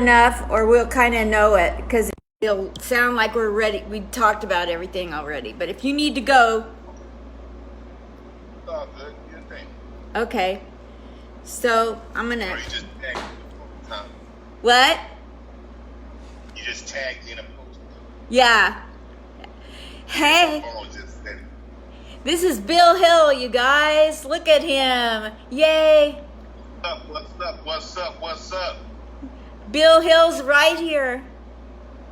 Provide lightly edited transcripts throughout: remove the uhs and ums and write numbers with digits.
enough or we'll kind of know it because it'll sound like we're ready. We talked about everything already. But if you need to go, Oh, good. You think? okay. So I'm Or gonna. you just tagged me in a post, huh? What? You just tagged me in a post. Yeah. Yeah, my Hey, phone just said it. this is Bill Hill, you guys. Look at him. Yay. What's up? What's up? What's up? Bill Hill's right here.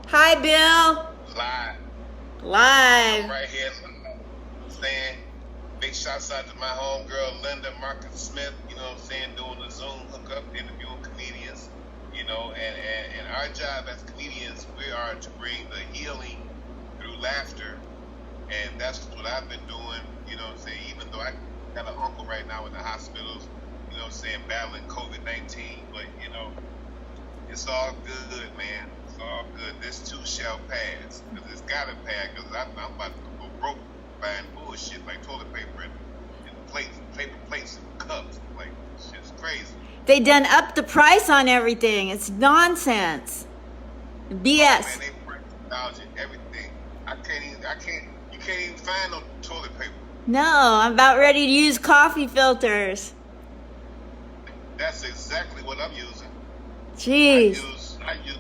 Hi, Bill. Live. I'm Live. right here saying big shouts out to my homegirl Linda Marcus Smith, you know what I'm saying, doing the Zoom hookup, interviewing comedians, you know, and our job as comedians, we are to bring the healing through laughter. And that's what I've been doing, you know what I'm saying, even though I got an uncle right now in the hospitals, you know what I'm saying, battling COVID-19, but, you know, it's all good, man. It's all good. This too shall pass. Because it's got to pass. Because I'm about to go broke buying bullshit like toilet paper and plates, paper plates and cups. Like, shit's crazy. They done up the price on everything. It's nonsense. BS. Man, they price gouging everything. You can't even find no toilet paper. No, I'm about ready to use coffee filters. That's exactly what I'm using. Jeez. I used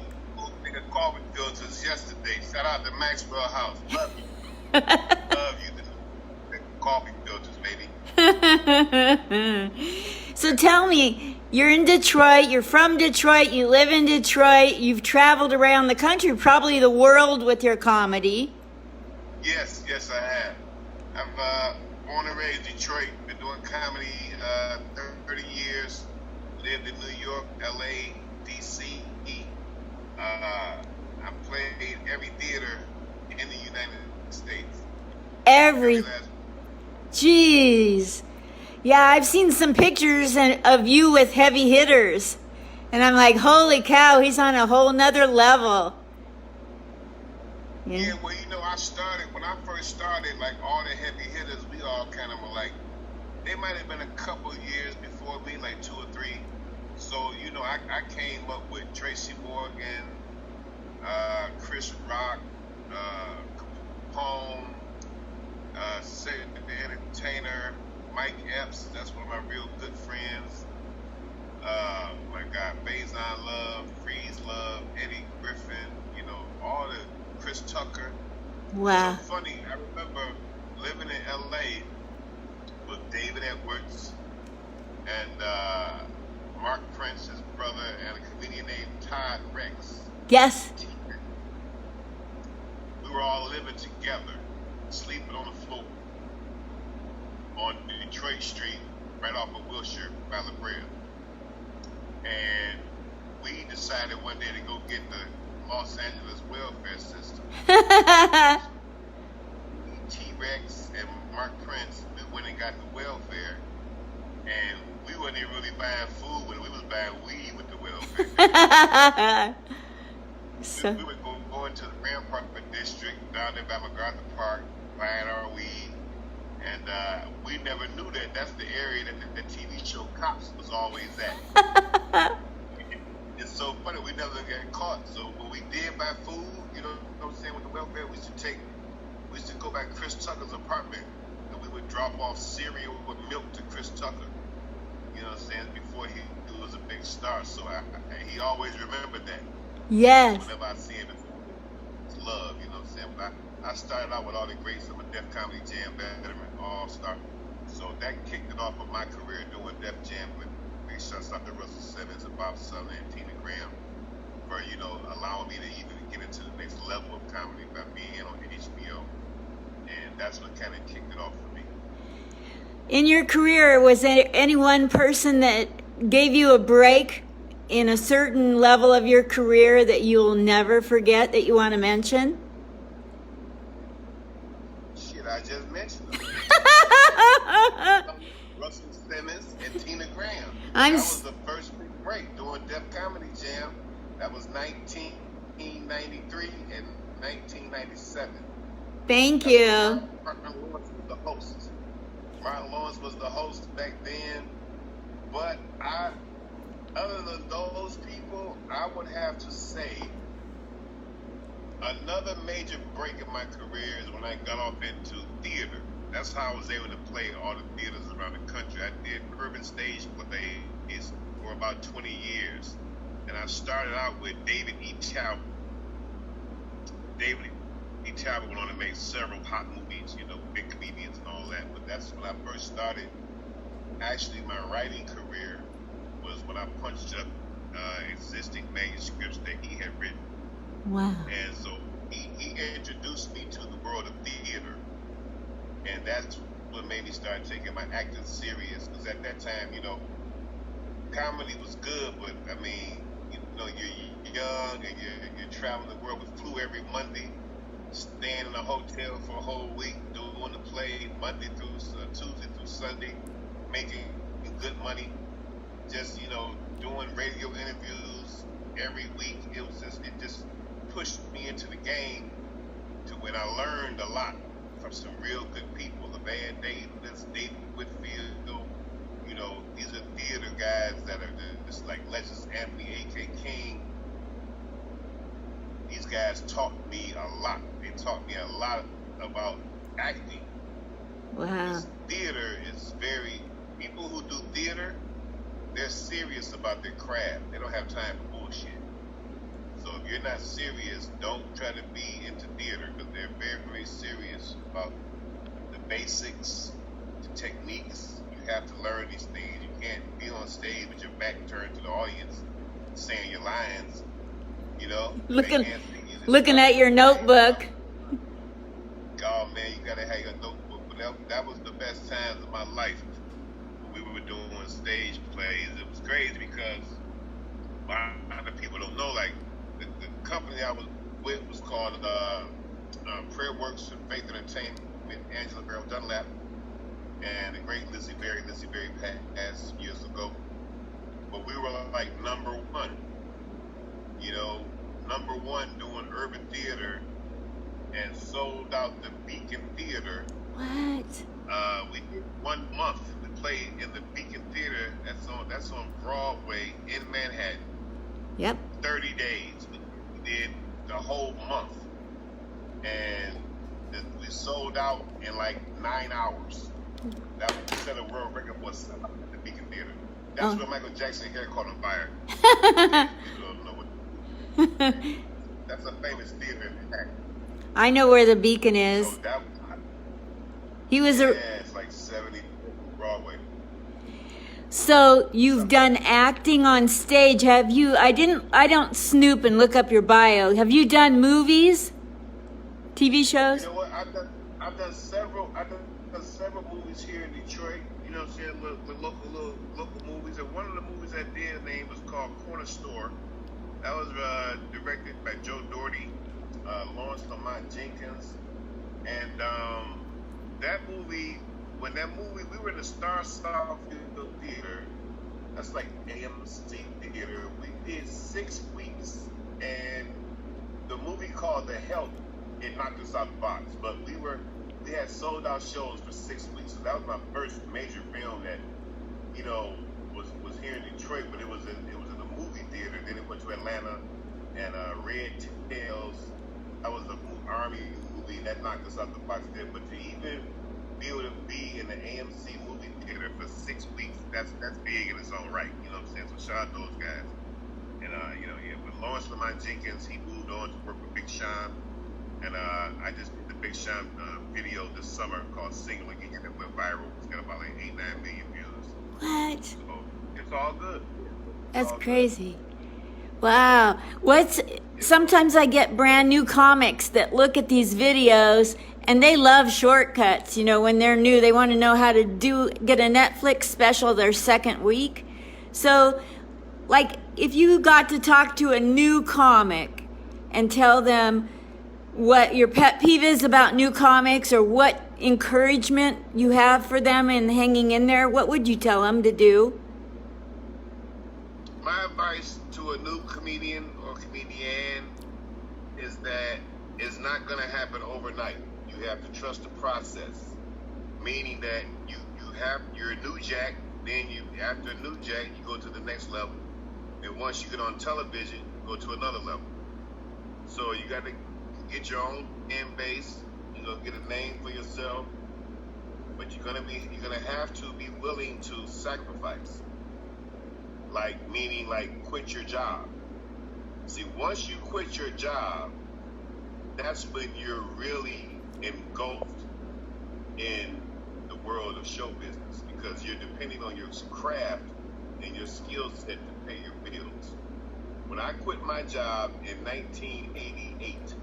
nigga coffee filters yesterday. Shout out to Maxwell House. Love you. Love you. Coffee filters, baby. So tell me, you're in Detroit, you're from Detroit, you live in Detroit, you've traveled around the country, probably the world with your comedy. Yes, I have. I'm born and raised in Detroit. Been doing comedy 30 years. Lived in New York, LA, DC. I played every theater in the United States. Every, last. jeez. Yeah, I've seen some pictures of you with heavy hitters. And I'm like, holy cow, he's on a whole nother level. Yeah, well, you know, when I first started, like all the heavy hitters, we all kind of were like, they might have been a couple years before me, like 2 or 3. So, you know, I came up with Tracy Morgan, Chris Rock, Capone, Cedric the Entertainer, Mike Epps, that's one of my real good friends. My guy, Faison Love, Freeze Love, Eddie Griffin, you know, all the Chris Tucker. Wow. So funny, I remember living in LA with David Edwards and Mark Prince's brother and a comedian named Todd Rex. Yes. We were all living together, sleeping on the floor on Detroit Street, right off of Wilshire by La Brea. And we decided one day to go get the Los Angeles welfare system. T-Rex and Mark Prince, we went and got the welfare, and we wasn't even really buying food with it. We was buying weed with the welfare. So, We would go into the Rampart District down there by MacArthur Park, buying our weed, and we never knew that that's the area that the TV show Cops was always at. It's so funny, we never got caught. So when we did buy food, you know what I'm saying, with the welfare, we used to go by Chris Tucker's apartment, and we would drop off cereal with milk to Chris Tucker. You know what I'm saying, before he was a big star. So he always remembered that. yes. Whenever I see him, it's love, you know what I'm saying? But I started out with all the greats. I'm a Def Comedy Jam veteran, all-star. So that kicked it off of my career doing Def Jam with big shots out to Russell Simmons and Bob Sutherland and Tina Graham for, you know, allowing me to even get into the next level of comedy by being on HBO. And that's what kind of kicked it off for me. In your career, was there any one person that gave you a break in a certain level of your career that you'll never forget that you want to mention? Shit, I just mentioned them. Russell Simmons and Tina Graham. That was the first big break doing Def Comedy Jam. That was 1993 and 1997. Thank you. Martin Lawrence was the host. Martin Lawrence was the host back then, but I Other than those people, I would have to say another major break in my career is when I got off into theater. That's how I was able to play all the theaters around the country. I did urban stage plays for about 20 years. And I started out with David E. Talbot. David E. Talbot went on to make several hot movies, you know, big comedians and all that. But that's when I first started. Actually, my writing career was when I punched up existing manuscripts that he had written. Wow. And so he introduced me to the world of theater. And that's what made me start taking my acting serious. Because at that time, you know, comedy was good, but I mean, you know, you're young and you're traveling the world. We flew every Monday, staying in a hotel for a whole week, doing the play Monday through Tuesday through Sunday, making good money. Just, you know, doing radio interviews every week. It just pushed me into the game to when I learned a lot from some real good people. The Van Davis, David Whitfield, you know, these are theater guys that are just like legends. Anthony A.K. King. These guys taught me a lot. They taught me a lot about acting. Wow. This theater is very, people who do theater, they're serious about their craft. They don't have time for bullshit. So if you're not serious, don't try to be into theater, because they're very, very serious about the basics, the techniques. You have to learn these things. You can't be on stage with your back turned to the audience saying your lines, you know? Looking at your notebook. Oh man, you gotta have your notebook. But that was the best times of my life. We were doing stage plays. It was crazy because a lot of people don't know, like, the company I was with was called Prayer Works and Faith Entertainment, Angela Barrow Dunlap, and the great Lizzie Berry passed years ago. But we were like number one, you know, number one doing urban theater, and sold out the Beacon Theater. What? We did 1 month. We played in the Beacon Theater. That's on Broadway in Manhattan. Yep. 30 days. We did the whole month, and we sold out in like 9 hours. That was set a world record for selling out at the Beacon Theater. That's where Michael Jackson's hair caught on fire. People don't know what. That's a famous theater in Manhattan. I know where the Beacon is. So that, He was yeah, a. it's like 70 Broadway. So you've done acting on stage. Have you? I don't snoop and look up your bio. Have you done movies, TV shows? You know what? I've done several movies here in Detroit. You know what I'm saying? Local movies. And one of the movies I did, the name was called Corner Store. That was directed by Joe Doherty, Lawrence Lamont Jenkins, and that movie. When that movie, we were in the Star Southfield Theater. That's like AMC Theater. We did 6 weeks, and the movie called The Help, it knocked us out the box. But we had sold out shows for 6 weeks. So that was my first major film that, you know, was here in Detroit, but it was in a movie theater. Then it went to Atlanta, and Red Tails. That was the Army movie that knocked us out the box there. But to even be able to be in the AMC movie theater for 6 weeks, that's big in its own right. You know what I'm saying? So shout out those guys. And you know, yeah, with Lawrence Lamont Jenkins, he moved on to work with Big Sean. And I just did the Big Sean video this summer called Single Again that went viral. It's got about like 8-9 million views. What? So it's all good. That's crazy. Wow. Sometimes I get brand new comics that look at these videos and they love shortcuts. You know, when they're new, they want to know how to get a Netflix special their second week. So, like, if you got to talk to a new comic and tell them what your pet peeve is about new comics or what encouragement you have for them in hanging in there, what would you tell them to do? My advice to a new comedian or comedian is that it's not going to happen overnight. You have to trust the process, meaning that you're a new jack, then after a new jack, you go to the next level, And once you get on television, go to another level. So you got to get your own fan base. You're gonna get a name for yourself, but you're gonna have to be willing to sacrifice. Like meaning like quit your job. See, once you quit your job, that's when you're really engulfed in the world of show business because you're depending on your craft and your skill set to pay your bills. When I quit my job in 1988,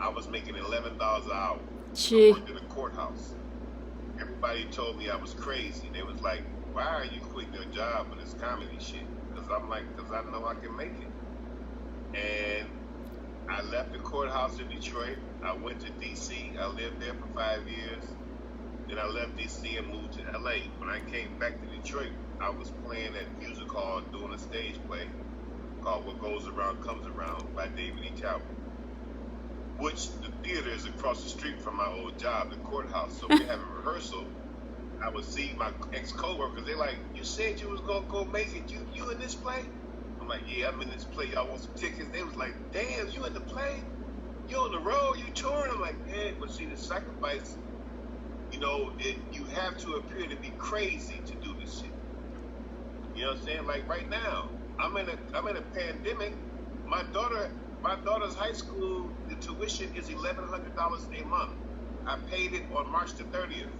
I was making $11 an hour. Gee. I worked in a courthouse. Everybody told me I was crazy. They was like, why are you quitting your job for this comedy shit? Because I'm like, because I know I can make it. And I left the courthouse in Detroit. I went to D.C. I lived there for 5 years. Then I left D.C. and moved to L.A. When I came back to Detroit, I was playing at music hall, doing a stage play called What Goes Around Comes Around by David E. Talbot, which the theater is across the street from my old job, the courthouse. So we have a rehearsal. I would see my ex-coworkers. They're like, you said you was going to go make it. You in this play? I'm like, yeah, I'm in this play. Y'all want some tickets? They was like, damn, you in the play? You on the road? You touring? I'm like, man, but see, the sacrifice, you know, you have to appear to be crazy to do this shit. You know what I'm saying? Like right now, I'm in a pandemic. My daughter's high school, the tuition is $1,100 a month. I paid it on March the 30th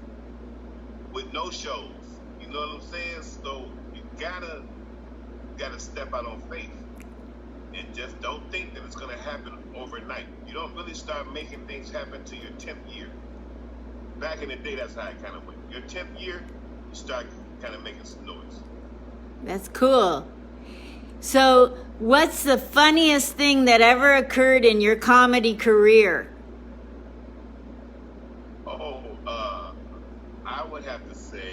with no shows. You know what I'm saying? So you gotta step out on faith and just don't think that it's gonna happen overnight. You don't really start making things happen till your 10th year. Back in the day, that's how it kind of went. Your 10th year, you start kind of making some noise. That's cool. So, what's the funniest thing that ever occurred in your comedy career? Oh, I would have to say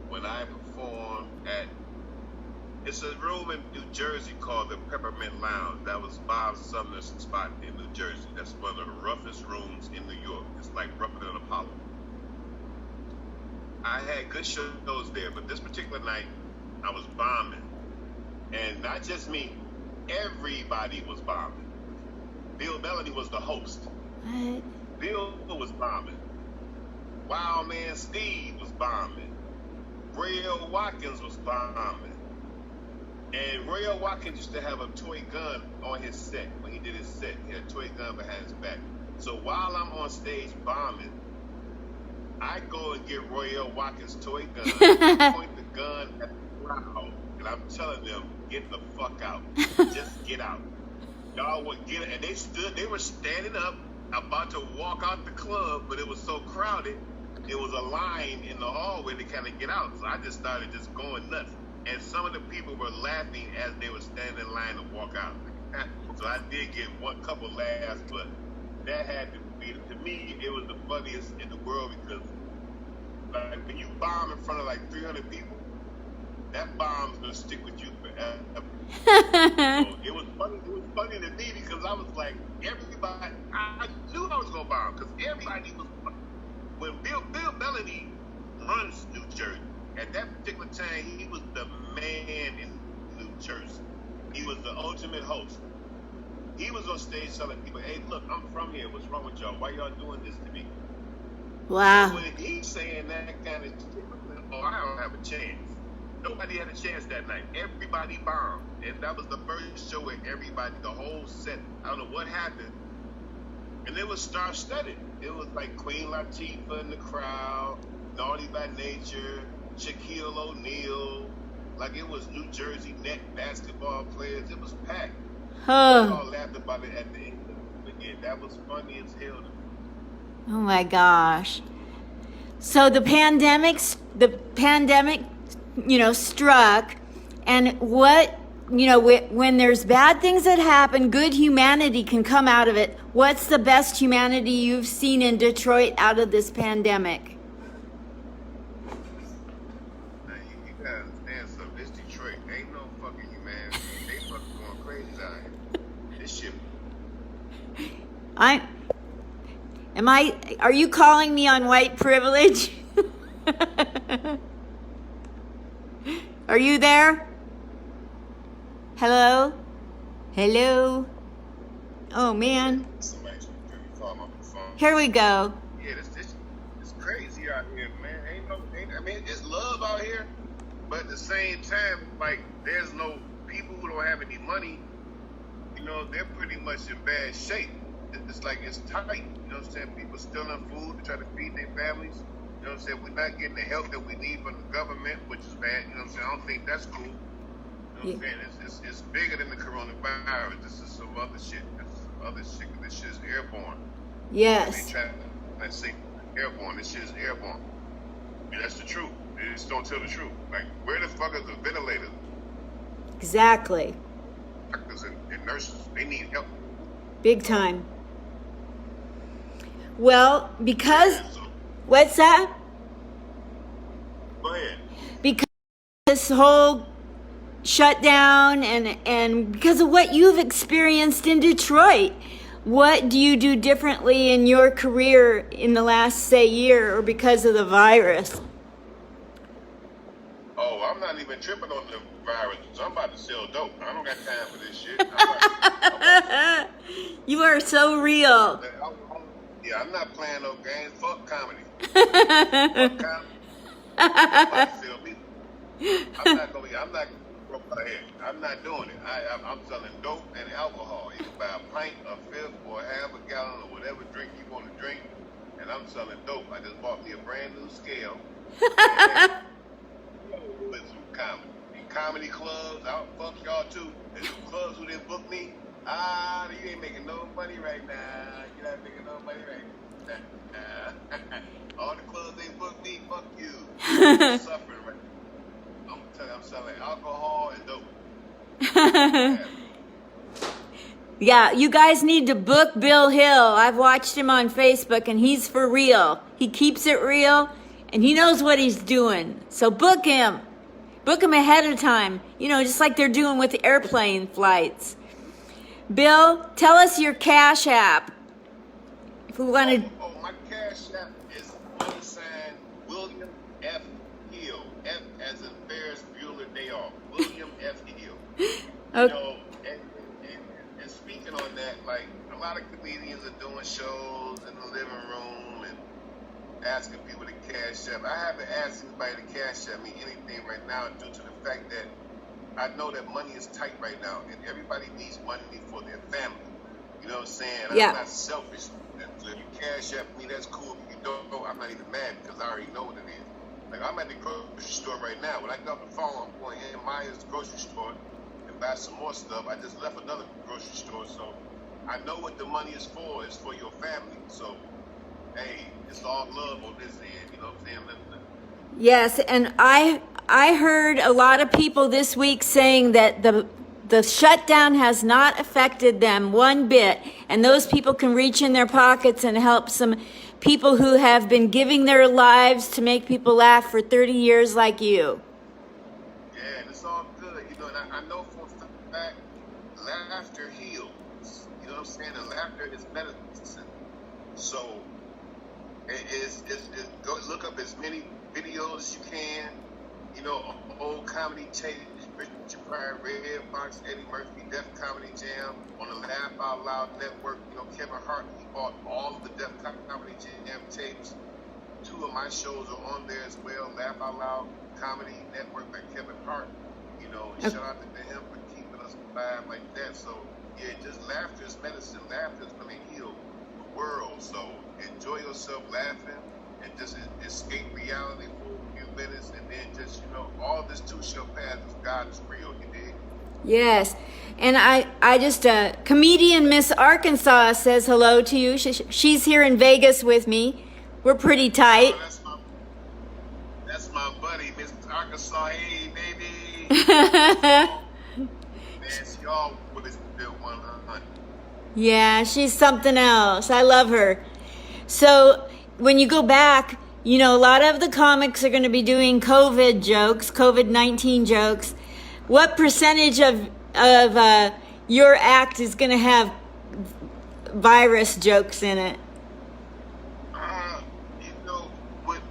when I performed at, it's a room in New Jersey called the Peppermint Lounge. That was Bob Sumner's spot in New Jersey. That's one of the roughest rooms in New York. It's like rougher than Apollo. I had good shows there, but this particular night, I was bombing. And not just me, everybody was bombing. Bill Bellamy was the host. What? Bill was bombing. Wild Man Steve was bombing. Royale Watkins was bombing. And Royale Watkins used to have a toy gun on his set. When he did his set, he had a toy gun behind his back. So while I'm on stage bombing, I go and get Royale Watkins' toy gun, point the gun at the crowd, and I'm telling them, get the fuck out. Just get out. Y'all would get it. And they were standing up, about to walk out the club, but it was so crowded, it was a line in the hallway to kind of get out. So I just started just going nuts. And some of the people were laughing as they were standing in line to walk out. So I did get one couple laughs, but that had to be, to me, it was the funniest in the world because like when you bomb in front of like 300 people, that bomb's gonna stick with you forever. So it was funny to me because I was like, everybody, I knew I was gonna bomb because everybody was. When Bill Bellamy runs New Jersey, at that particular time, he was the man in New Jersey. He was the ultimate host. He was on stage telling people, hey, look, I'm from here. What's wrong with y'all? Why y'all doing this to me? Wow. So when he's saying that kind of shit, oh, I don't have a chance. Nobody had a chance that night. Everybody bombed. And that was the first show where everybody, the whole set, I don't know what happened. And it was star-studded. It was like Queen Latifah in the crowd, Naughty by Nature, Shaquille O'Neal. Like it was New Jersey Net basketball players. It was packed. We all laughed about it at the end. But yeah, that was funny as hell to me. Oh my gosh. So the pandemic, struck, and what, when there's bad things that happen, good humanity can come out of it. What's the best humanity you've seen in Detroit out of this pandemic? Now, you gotta understand something. It's Detroit. Ain't no fucking humanity. They fucking going crazy out here. This shit. Are you calling me on white privilege? Are you there? Hello? Hello? Oh, man. Somebody's calling on the phone. Here we go. Yeah, it's crazy out here, man. I mean, it's love out here, but at the same time, like, there's no people who don't have any money. You know, they're pretty much in bad shape. It's like it's tight. You know what I'm saying? People stealing food to try to feed their families. You know what I'm saying? We're not getting the help that we need from the government, which is bad. You know what I'm saying? I don't think that's cool. You know what I'm saying? It's bigger than the coronavirus. This is some other shit. This is some other shit. This shit is airborne. Yes. They try to say airborne. This shit is airborne. And that's the truth. They just don't tell the truth. Like, where the fuck is the ventilators? Exactly. Doctors and nurses, they need help. Big time. Well, because, So, what's that? go ahead. Because this whole shutdown and because of what you've experienced in Detroit, what do you do differently in your career in the last, say, year or because of the virus? Oh, I'm not even tripping on the virus. I'm about to sell dope. I don't got time for this shit. You are so real. I'm not playing no games. Fuck comedy. Fuck comedy. I'm about to sell people. I'm not broke out here. I'm not doing it. I'm selling dope and alcohol. You can buy a pint, a fifth, or half a gallon, or whatever drink you want to drink. And I'm selling dope. I just bought me a brand new scale. With some comedy. In comedy clubs, I'll fuck y'all too. And some clubs who didn't book me, you ain't making no money right now. You're not making no money right now. All the clubs ain't booked me, fuck you. I'm suffering right now. I'm telling you, I'm selling alcohol and dope. Yeah, you guys need to book Bill Hill. I've watched him on Facebook and he's for real. He keeps it real and he knows what he's doing. So book him. Book him ahead of time. You know, just like they're doing with the airplane flights. Bill, tell us your Cash App. If we want to... Oh, my Cash App is $, William F. Hill. F as in Ferris Bueller Day Off. William F. Hill. Okay. You know, and speaking on that, like, a lot of comedians are doing shows in the living room and asking people to Cash App. I haven't asked anybody to Cash App me anything right now due to the fact that I know that money is tight right now and everybody needs money for their family. You know what I'm saying? Yeah. I'm not selfish. So if you Cash App me, that's cool. If you don't know, I'm not even mad because I already know what it is. Like, I'm at the grocery store right now. When I get off the phone, I'm going in Maya's grocery store and buy some more stuff. I just left another grocery store, so I know what the money is for. It's for your family. So, hey, it's all love on this end. You know what I'm saying? Yes, and I heard a lot of people this week saying that the shutdown has not affected them one bit, and those people can reach in their pockets and help some people who have been giving their lives to make people laugh for 30 years like you. Yeah, and it's all good. You know, and I know for a fact, laughter heals. You know what I'm saying? And laughter is medicine. So, go look up as many videos as you can. You know, old comedy tapes, Richard Pryor, Red Fox, Eddie Murphy, Def Comedy Jam, on the Laugh Out Loud Network. You know, Kevin Hart, he bought all of the Def Comedy Jam tapes. 2 of my shows are on there as well. Laugh Out Loud Comedy Network by Kevin Hart. You know, shout out to him for keeping us alive like that. So, yeah, just laughter is medicine. Laughter is going to heal the world. So, enjoy yourself laughing and just escape reality for a few minutes, and then just, you know, all this too shall pass because God is real, you dig? Yes, and I just, comedian Miss Arkansas says hello to you. She's here in Vegas with me. We're pretty tight. Oh, that's my buddy, Miss Arkansas. Hey, baby. Man, she always been 100. Yeah, she's something else. I love her. So when you go back, you know, a lot of the comics are going to be doing COVID jokes, COVID-19 jokes. What percentage of your act is going to have virus jokes in it? You know, with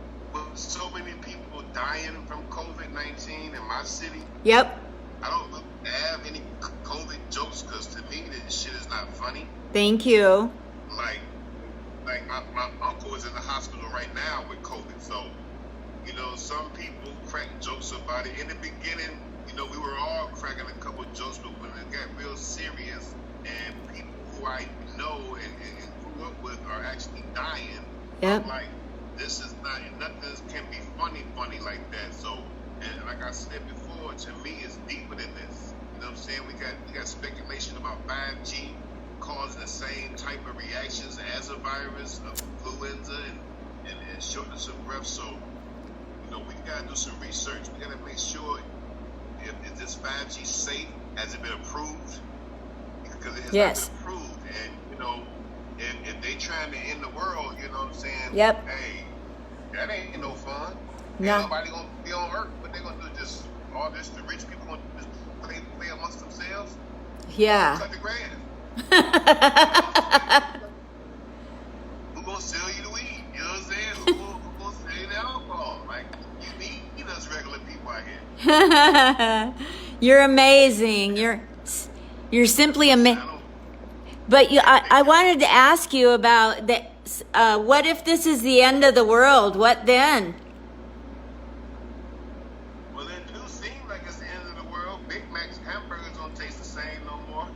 so many people dying from COVID-19 in my city, Yep. I don't really have any not funny. Thank you. Like, my uncle is in the hospital right now with COVID. So, you know, some people crack jokes about it. In the beginning, you know, we were all cracking a couple jokes, but when it got real serious and people who I know and grew up with are actually dying, Yep. I'm like, this is not, nothing can be funny like that. So, and like I said before, to me, it's deeper than this. You know what I'm saying? We got speculation about 5G causing the same type of reactions as a virus of influenza and shortness of breath. So, you know, we gotta do some research. We gotta make sure if this 5G safe, has it been approved? Because it has Yes. not been approved. And, you know, if they trying to end the world, you know what I'm saying? Yep. Hey, that ain't no fun. No. Ain't nobody gonna be on Earth. What they gonna do? Just all this? The rich people gonna just play amongst themselves? Yeah. Cut the grass. Who gonna sell you the weed? You know what I'm saying? Who gonna sell you the alcohol? Like, you need us regular people out here. You're amazing. You're simply I amazing. don't. But I wanted to ask you about the. What if this is the end of the world? What then? Well, it do seem like it's the end of the world. Big Mac's hamburgers don't taste the same no more.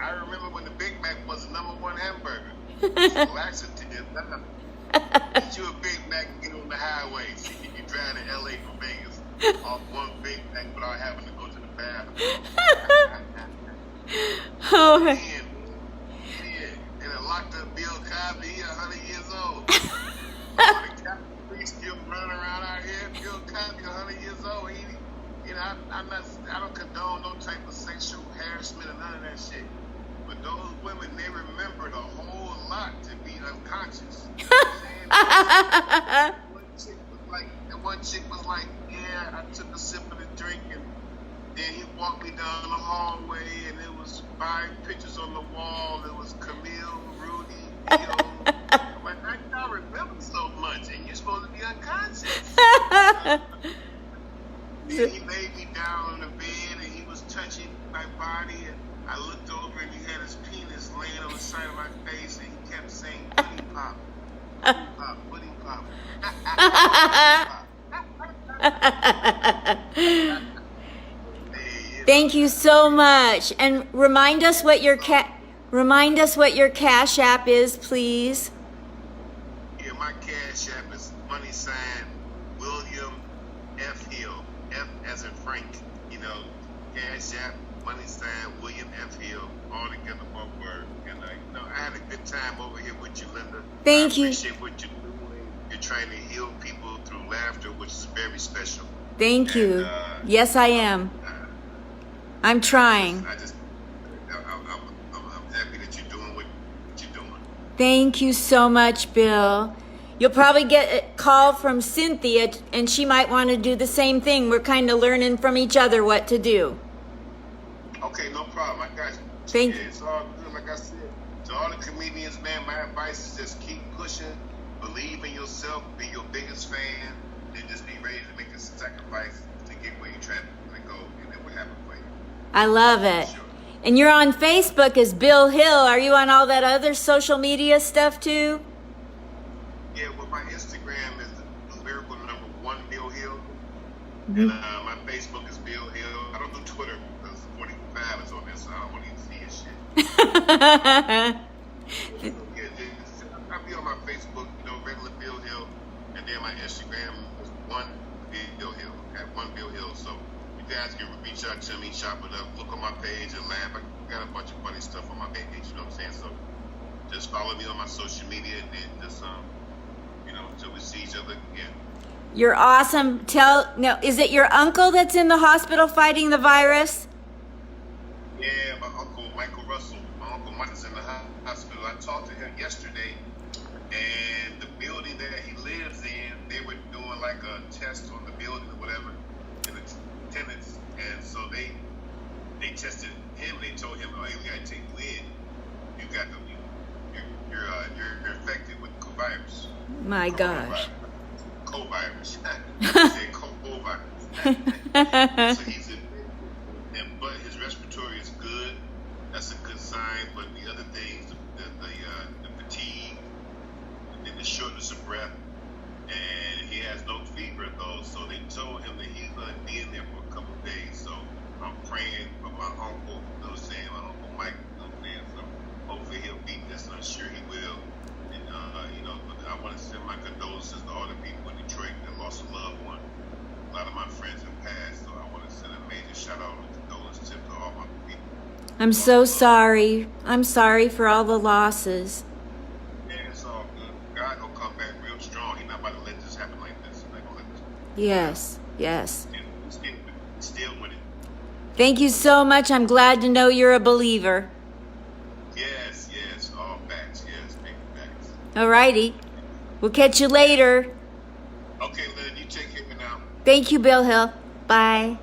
I remember when the Big Mac was the #1 hamburger. Laxative. Get you a Big Mac and get on the highway. See if you drive to LA from Vegas off one Big Mac without having to go to the bathroom. Oh, Man, and a locked up Bill Cosby, he 100 years old. The Catholic still running around out here. Bill Cosby 100 years old. You know, I don't condone no type of sexual harassment or none of that shit. But those women, they remembered a whole lot to be unconscious. You know what I'm saying? One chick was like, yeah, I took a sip of the drink and then he walked me down the hallway and it was 5 pictures on the wall. It was Camille, Rudy, Theo. I'm like, I can't remember so much and you're supposed to be unconscious. Then he laid me down on the bed and he was touching my body and I looked over and he had his penis laying on the side of my face and he kept saying, pudding pop, pudding pop, pudding pop. thank you so much. And remind us what your Cash App is, please. Yeah, my Cash App is # William F. Hill. F as in Frank. You know, Cash App, # William F. Hill. All together, one word. And you know, I had a good time over here with you, Linda. Thank you. I appreciate what you're doing. You're trying to heal people through laughter, which is very special. Thank you. And, Yes, I am. I'm trying. I'm happy that you're doing what you're doing. Thank you so much, Bill. You'll probably get a call from Cynthia, and she might want to do the same thing. We're kind of learning from each other what to do. Okay, no problem. I got you. Thank you. It's all good. Like I said, to all the comedians, man, my advice is just keep pushing, believe in yourself, be your biggest fan, and just be ready to make a sacrifice to get where you're trying to go, and it will happen for you. I love it. Sure. And you're on Facebook as Bill Hill. Are you on all that other social media stuff too? Yeah, well, my Instagram is the numerical #1 Bill Hill, Mm-hmm. and my Facebook is Bill Hill. I don't do Twitter because 45 is on there, so I don't want to even see his shit. I'll be on my Facebook, you know, regular Bill Hill, and then my Instagram is 1 Bill Hill, at 1 Bill Hill. So you guys can reach out to me, shop it up, look on my page and laugh. I got a bunch of funny stuff on my page, you know what I'm saying? So just follow me on my social media and then just, you know, until we see each other again. You're awesome. Is it your uncle that's in the hospital fighting the virus? Yeah, my uncle Michael Russell. My uncle Mike is in the hospital. I talked to him yesterday, and the building that he lives in, they were doing like a test on the building or whatever, and the tenants, and so they tested him. They told him, "Oh, hey, we gotta take you in. You got you're infected with the virus." My gosh. Co-virus. He said co-virus. So he's in, but his respiratory is good. That's a good sign. But the other things, the fatigue, and then the shortness of breath, and he has no fever though. So they told him that he's gonna be in there for a couple of days. So I'm praying for my uncle. You know what I'm saying? My uncle Mike. You know what I'm saying? So hopefully he'll beat this, and I'm sure he will. And I want to send my condolences to all the people in Detroit that lost a loved one. A lot of my friends have passed, so I want to send a major shout out and condolence tip to all my people. I'm so sorry. I'm sorry for all the losses. Yeah, it's all good. God gonna come back real strong. He's not about to let this happen like this. He's not gonna let this. Yes, yes. And he's still with it. Thank you so much. I'm glad to know you're a believer. Yes, all facts. Yes, big facts. All righty. We'll catch you later. Okay, Lynn, you take care for now. Thank you, Bill Hill. Bye.